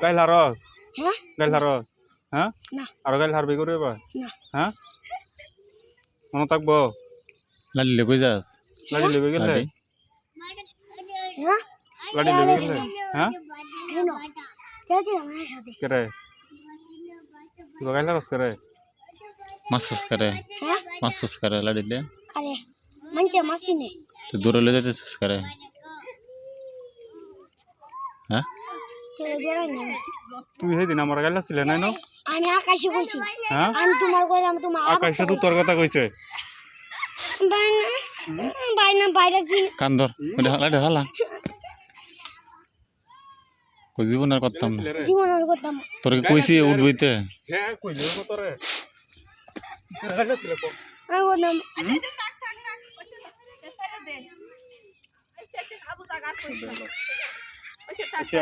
গাইল হারস হ্যাঁ গাইল হারস হ্যাঁ না আর গাইল হারবি করে এবার না হ্যাঁ মনে থাকবো লাডি লই যাস লাড়ি লেবে গেলে লাডি হ্যাঁ লাড়ি লেবে গেলে হ্যাঁ কেন কেছি আমার সাথে কেরে তুই গাইল হারস কেরে মাসুস করে হ্যাঁ মাসুস করে লাডি দে কালে মঞ্চে মাসিনে তুই দূরে লই যাইতেছিস করে হ্যাঁ কেলে জোড়াই না তুই সেদিন আমার গাইল ছিলে নাই না আমি আকাশে কইছি হ্যাঁ আমি তোমার কইলাম তোমার আকাশে তো তোর কথা কইছে বাইনা বাইরে দিন কান্দর ওটা লাডি হালা কই জীবন আর করতাম না জীবনের করতাম তোর কইছি উঠবইতে হ্যাঁ কইলে কত রে গাইল ছিলে তো আমি করতাম আচ্ছা